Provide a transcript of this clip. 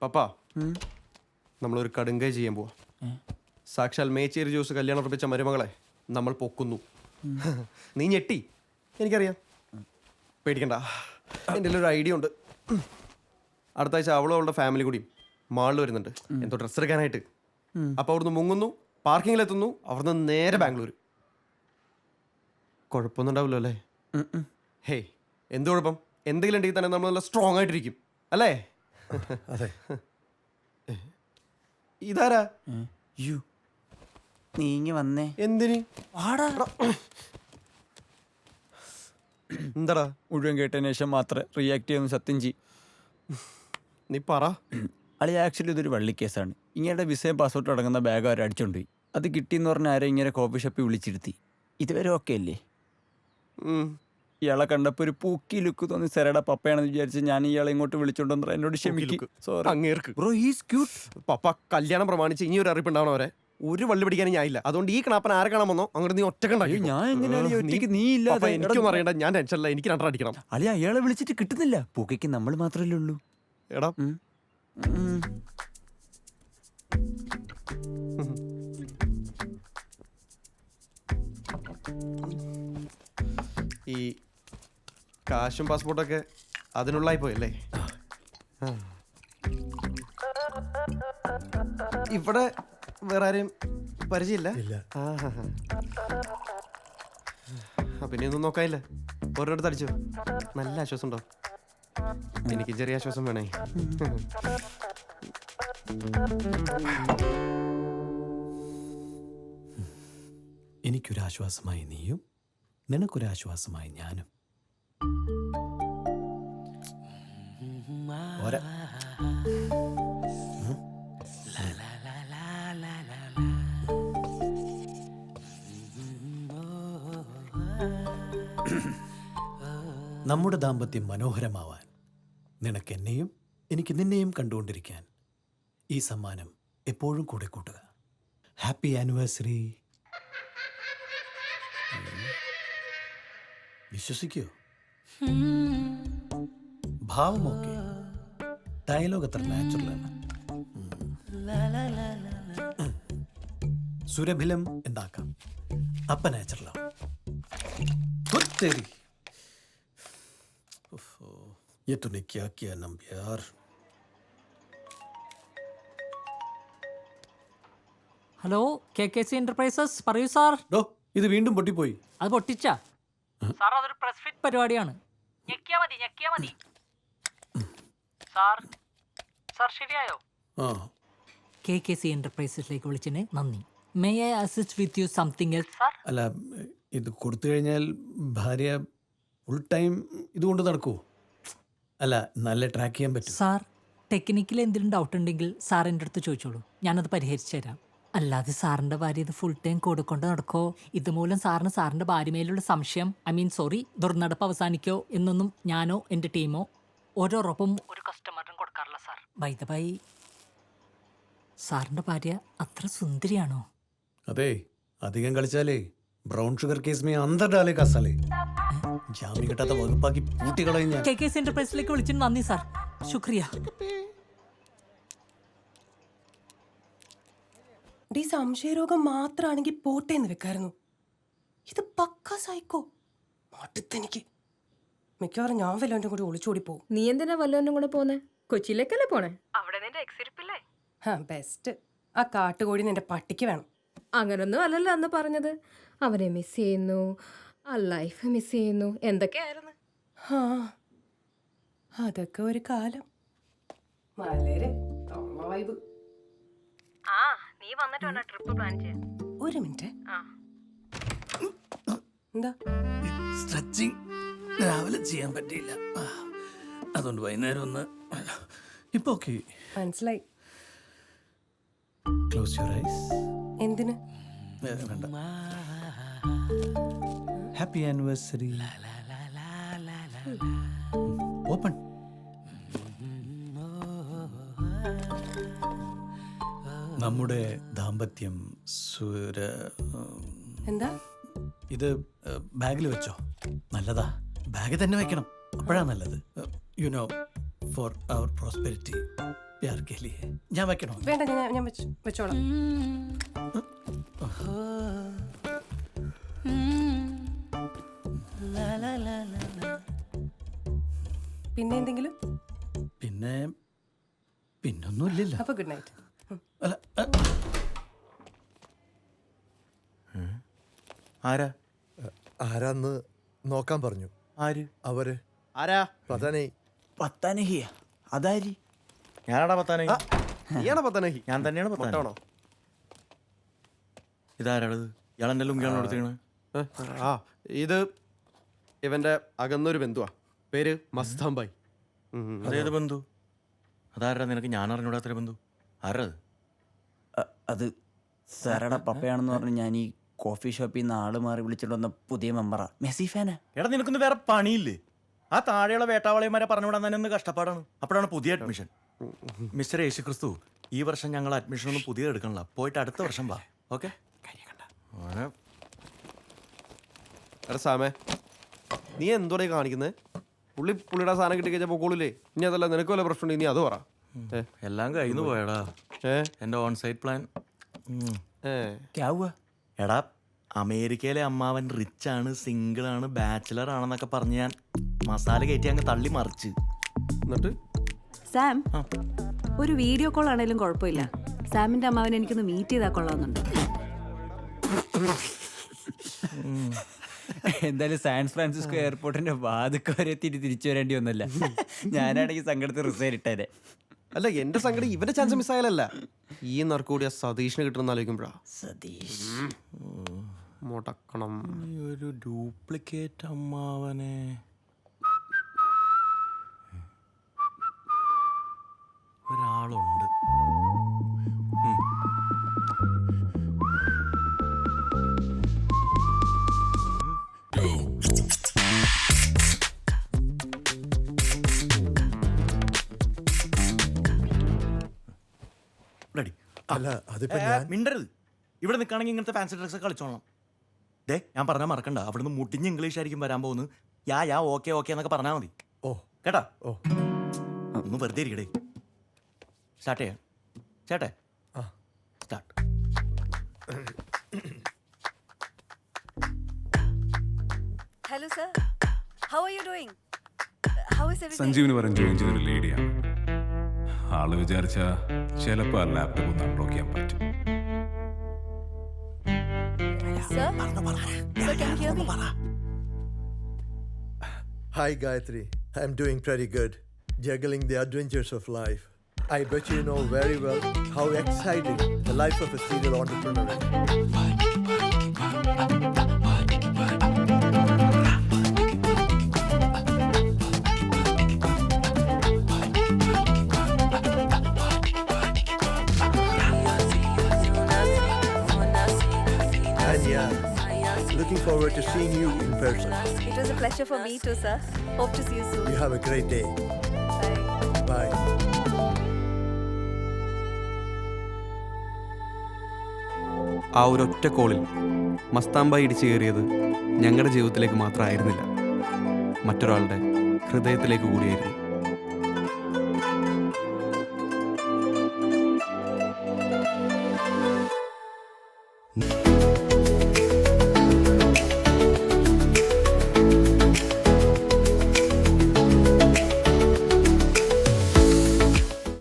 പപ്പാ നമ്മളൊരു കടുങ്കൈ ചെയ്യാൻ പോവാ. സാക്ഷാൽ മേച്ചേരി ജോസ് കല്യാണം ഉറപ്പിച്ച മരുമകളെ നമ്മൾ പൊക്കുന്നു. നീ ഞെട്ടി, എനിക്കറിയാം, പേടിക്കണ്ട. എൻ്റെ ഒരു ഐഡിയ ഉണ്ട്. അടുത്ത ആഴ്ച അവളും അവളുടെ ഫാമിലി കൂടി മാളിൽ വരുന്നുണ്ട്, എന്തോ ഡ്രസ്സ് എടുക്കാനായിട്ട്. അപ്പോൾ അവിടുന്ന് മുങ്ങുന്നു, പാർക്കിങ്ങിലെത്തുന്നു, അവിടുന്ന് നേരെ ബാംഗ്ലൂർ. കുഴപ്പമൊന്നും ഉണ്ടാവില്ലോ അല്ലേ? ഹേയ്, എന്ത് കുഴപ്പം? എന്തെങ്കിലും ഉണ്ടെങ്കിൽ തന്നെ നമ്മൾ നല്ല സ്ട്രോങ് ആയിട്ടിരിക്കും അല്ലേ? അതെ. ഇതാരാ? നീങ്ങി വന്നേ. എന്തിന്? എന്താടാ? മുഴുവൻ കേട്ടതിന് ശേഷം മാത്രമേ റിയാക്ട് ചെയ്യുന്ന സത്യം ചെയ്യും. നീ പറ. അളി ആക്ച്വലി ഇതൊരു വള്ളിക്കേസാണ്. ഇങ്ങനെ വിസയും പാസ്പോർട്ടും അടങ്ങുന്ന ബാഗ് അവർ അടിച്ചോണ്ടുപോയി. അത് കിട്ടിയെന്ന് പറഞ്ഞ ആരെ ഇങ്ങനെ കോഫി ഷോപ്പിൽ വിളിച്ചിരുത്തി. ഇതുവരെ ഓക്കെ അല്ലേ? ഇയാളെ കണ്ടപ്പോൾ ഒരു പൂക്കി ലുക്ക് തോന്നി സെറയുടെ പപ്പയാണെന്ന് വിചാരിച്ച് ഞാൻ ഇയാളെ ഇങ്ങോട്ട് വിളിച്ചോണ്ടെന്ന് എന്നോട് ക്ഷമിക്കും. Bro he's cute. പപ്പ കല്യാണം പ്രമാണിച്ച് ഇനി ഒരു അറിയിപ്പ് ഉണ്ടാവണം അവരെ. ഒരു വള്ളി പിടിക്കാനും ഞാനില്ല. അതുകൊണ്ട് ഈ കണാപ്പൻ ആരെ കാണാൻ വന്നോ അങ്ങോട്ട് നീ ഒറ്റക്കുണ്ടാക്കി. ഞാൻ എങ്ങനെയാണ് ഒറ്റയ്ക്ക്? നീ ഇല്ലാതെ എനിക്കൊന്നും അറിയണ്ട, ഞാൻ ടെൻഷനില്ല, എനിക്ക് രണ്ടടിക്കണം. അളി അയാളെ വിളിച്ചിട്ട് കിട്ടുന്നില്ല. പൂക്കയ്ക്ക് നമ്മൾ മാത്രമല്ലേ ഉള്ളൂ. എടാ ഈ കാശും പാസ്പോർട്ടൊക്കെ അതിനുള്ളായി പോയല്ലേ? ഇവിടെ വേറെ ആരെയും പരിചയമില്ല? പിന്നെ ഒന്നും നോക്കാനില്ല, ഓരോരുത്തർ അടിച്ചു. നല്ല ആശ്വാസം ഉണ്ടോ? എനിക്ക് ചെറിയ ആശ്വാസം വേണേ. എനിക്കൊരാശ്വാസമായി നീയും, നിനക്കൊരാശ്വാസമായി ഞാനും. നമ്മുടെ ദാമ്പത്യം മനോഹരമാവാൻ നിനക്ക് എന്നെയും എനിക്ക് നിന്നെയും കണ്ടുകൊണ്ടിരിക്കാൻ ഈ സമ്മാനം എപ്പോഴും കൂടെ കൂട്ടുക. Happy anniversary. വിശ്വസിക്കോ? ഭാവമൊക്കെ ഡയലോഗ് അത്ര നാച്ചുറലാണ്. സുരഭിലം എന്താക്കാം, അപ്പ നാച്ചുറലാണ്. ये तूने क्या किया नंबर? ഹലോ, KKC എന്റർപ്രൈസസ്, പറയൂ സാർ. ഇത് വീണ്ടും പൊട്ടിപ്പോയി. അത് പൊട്ടിച്ചാ സാർ? അതൊരു പ്രസ് ഫിറ്റ് പരിപാടിയാണ്. ഞെക്കിയാ മതി. സാർ ശരിയായോ? KKC എന്റർപ്രൈസസിലേക്ക് വിളിച്ചതിന് നന്ദി. May I assist with you something else sir? അല്ല, ഇത് കൊടുത്തു കഴിഞ്ഞാൽ ഭാര്യ ഫുൾ ടൈം ഇതുകൊണ്ട് നടക്കുമോ? അല്ല, നല്ല ട്രാക്ക് ചെയ്യാൻ പറ്റും സാർ. ടെക്നിക്കലി എന്തെങ്കിലും ഡൗട്ട് ഉണ്ടെങ്കിൽ സാർ എൻ്റെ അടുത്ത് ചോദിച്ചോളൂ, ഞാനത് പരിഹരിച്ചു തരാം. അല്ലാതെ സാറിൻ്റെ ഭാര്യ ഇത് ഫുൾ ടൈം കൊടുക്കൊണ്ട് നടക്കോ, ഇതുമൂലം സാറിന് സാറിൻ്റെ ഭാര്യമേലുള്ള സംശയം, ദുർനടപ്പ് അവസാനിക്കോ എന്നൊന്നും ഞാനോ എൻ്റെ ടീമോ ഓരോറൊപ്പം ഒരു കസ്റ്റമറിനും കൊടുക്കാറില്ല സാർ. ബൈ ദ ബൈ, സാറിൻ്റെ ഭാര്യ അത്ര സുന്ദരിയാണോ? അതെ, അധികം കളിച്ചാലേ ബ്രൗൺ ഷുഗർ കേസ് മേ അന്തർ ഡാലേ കസാലേ. ജാമ്യം കിട്ടാത്ത വകുപ്പാക്കി പൂട്ടികളയും ഞാൻ. KKC എന്റർപ്രൈസിലേക്ക് വിളിച്ചതിന് നന്ദി സാർ. ശുക്രിയ. സംശയരോഗം മാത്രമാണെങ്കിൽ പോട്ടേന്ന് വെക്കായിരുന്നു. ഇത് പക്ക സൈക്കോ. മടുത്തെനിക്ക്. മിക്കവാറും ഞാൻ വല്ലവൻ്റെ കൂടി ഒളിച്ചോടി പോകും. നീ എന്തിനാ വല്ലവൻ്റെ കൂടെ പോന്നെ? കൊച്ചിയിലേക്കല്ലേ പോണേ? അവിടെ നിന്റെ എക്സിരിപ്പില്ലേ? ബെസ്റ്റ്. ആ കാട്ടുകോഴി നിന്റെ പട്ടിക്ക് വേണം. അങ്ങനൊന്നും അല്ലല്ലോ അന്ന് പറഞ്ഞത്. അവനെ മിസ് ചെയ്യുന്നു, ആ ലൈഫ് മിസ് ചെയ്യുന്നു, എന്തൊക്കെയായിരുന്നു. അതൊക്കെ ഒരു കാലം. വളരെ വൈബ്. നീ വന്നിട്ട് വേണം ട്രിപ്പ് പ്ലാൻ ചെയ്യാൻ. ഒരു മിനിറ്റ്. എന്താ? സ്ട്രെച്ചിങ് രാവിലെ ചെയ്യാൻ പറ്റിയില്ല, അതുകൊണ്ട് വൈകുന്നേരം ഒന്ന്. ഇപ്പൊ ഓക്കെ, മനസ്സിലായി. Close your eyes. എന്തിന്? വേണ്ട. Happy anniversary. ഓപ്പൺ. നമ്മുടെ ദാമ്പത്യം എന്താ? ഇത് ബാഗിൽ വെച്ചോ, നല്ലതാ. ബാഗ് തന്നെ വെക്കണം, അപ്പോഴാ നല്ലത്. You know, for our prosperity. प्यार के लिए ഞാൻ വെക്കണോ? വേണ്ട, ഞാൻ വെച്ചോളാം. പിന്നെ എന്തെങ്കിലും? പിന്നൊന്നുമില്ലല്ലോ. അപ്പൊ ഗുഡ് നൈറ്റ്. അല്ല, ആരാ ആരാന്ന് നോക്കാൻ പറഞ്ഞു. ആര് അവര് ആരാ? പതനേ പത്താനഹിയ അതാരി? ഞാനാടാ പത്താനേ. നീയാണോ പത്തനഹി? ഞാൻ തന്നെയാണ് പത്താനേ. മൊട്ടാണോ? ഇതാരാളത്? ഇയാളെന്റെ ലുങ്കിയാണോ എടുത്തേക്കണേ? ആ, ഇത് ഇവന്റെ അകന്നൊരു ബന്ധുവാ. പേര് മസ്താംബായി. അതേത് ബന്ധു? അതാരാ നിനക്ക്? ഞാൻ അറിഞ്ഞൂടാത്തൊരു ബന്ധു. ആരാ അത്? അത് സാറയുടെ പപ്പയാണെന്ന് പറഞ്ഞ് ഞാൻ ഈ കോഫി ഷോപ്പിൽ നിന്ന് ആള് മാറി വിളിച്ചിട്ട് വന്ന പുതിയ മെമ്പറാ. മെസ്സി ഫാനാ. എടാ നിനക്കൊന്ന് വേറെ പണിയില്ലേ? ആ താഴെയുള്ള വേട്ടാവളയന്മാരെ പറഞ്ഞു വിടാൻ തന്നെ ഒന്ന് കഷ്ടപ്പാടാണ്. അപ്പോഴാണ് പുതിയ അഡ്മിഷൻ. മിസ്റ്റർ യേശുക്രിസ്തു, ഈ വർഷം ഞങ്ങൾ അഡ്മിഷൻ ഒന്നും പുതിയ എടുക്കണില്ല. പോയിട്ട് അടുത്ത വർഷം വാ. ഓക്കെ? എടാ സാമേ, നീ എന്തോടെ കാണിക്കുന്നത്? പുള്ളിയുടെ സാധനം കിട്ടി കഴിഞ്ഞാൽ പൊക്കോളൂല്ലേ? ഇനി അതല്ല, നിനക്ക് വല്ല പ്രശ്നമുണ്ട്, ഇനി അത് പറ. എല്ലാം കഴിഞ്ഞു പോയടാ എന്റെ ഓൺ സൈറ്റ് പ്ലാൻ. എടാ അമേരിക്കയിലെ അമ്മാവൻ റിച്ച് ആണ്, സിംഗിൾ ആണ്, ബാച്ചിലർ ആണെന്നൊക്കെ പറഞ്ഞ് ഞാൻ മസാല കയറ്റി അങ്ങ് തള്ളി മറിച്ച്. എന്നിട്ട് സാം, ഒരു വീഡിയോ കോൾ ആണെങ്കിലും കുഴപ്പമില്ല. സാമിന്റെ അമ്മാവനെ എനിക്കൊന്ന് മീറ്റ് ചെയ്താൽ കൊള്ളാമെന്നുണ്ട്. എന്തായാലും സാൻ ഫ്രാൻസിസ്കോ എയർപോർട്ടിന്റെ വാതിക്ക് വരെ എത്തിയിട്ട് തിരിച്ചു വരേണ്ടി വന്നല്ല. ഞാനാണെങ്കിൽ സങ്കടത്തിൽ റിസൈൻ ഇട്ടേനെ. അല്ല, എന്റെ സങ്കടം ഇവന്റെ ചാൻസ് മിസ്സായാലല്ല, ഈ നറുക്കൂടിയ സതീഷിന് കിട്ടുന്ന ആലോചിക്കുമ്പോഴാ. സതീഷ് മുടക്കണം. ഒരു ഡ്യൂപ്ലിക്കേറ്റ് അമ്മാവനെ. ഒരാളുണ്ട്. റെഡി? അല്ല അതിപ്പോ ഞാൻ മിണ്ടരുത്. ഇവിടെ നിൽക്കുകയാണെങ്കിൽ ഇങ്ങനത്തെ ഫാൻസി ഡ്രസ്സ് കളിച്ചോളാം. ദേ, ഞാൻ പറഞ്ഞാൽ മറക്കണ്ട. അവിടുന്ന് മുട്ടിഞ്ഞ് ഇംഗ്ലീഷ് ആയിരിക്കും വരാൻ പോകുന്നത്. യാ ഓക്കെ ഓക്കെ എന്നൊക്കെ പറഞ്ഞാൽ മതി. ഓ കേട്ടാ? ഓ ഒന്ന് വെറുതെ ഇരിക്കടേ. സ്റ്റാർട്ട് ചെയ്യാം ചേട്ടേ. Start. Hello sir, how are you doing? How is everything? സഞ്ജീവിന് പറഞ്ഞ് ജോയിൻ ചെയ്തൊരു ലേഡിയാണ്. ആള് വിചാരിച്ച ചിലപ്പോൾ ആ ലാപ്ടോപ്പ് ഒന്ന് അൺലോക്ക് ചെയ്യാൻ പറ്റും. Sir? Sir, can you hear me? Hi Gayatri, I'm doing pretty good, juggling the adventures of life. I bet you know very well how exciting the life of a serial entrepreneur is. And yeah, looking forward to seeing you in person. It was a pleasure for me too, sir. Hope to see you soon. You have a great day. Bye. Bye. ആ ഒരൊറ്റ കോളിൽ മസ്താംബായി ഇടിച്ചു കയറിയത് ഞങ്ങളുടെ ജീവിതത്തിലേക്ക് മാത്രമായിരുന്നില്ല, മറ്റൊരാളുടെ ഹൃദയത്തിലേക്ക് കൂടിയായിരുന്നു.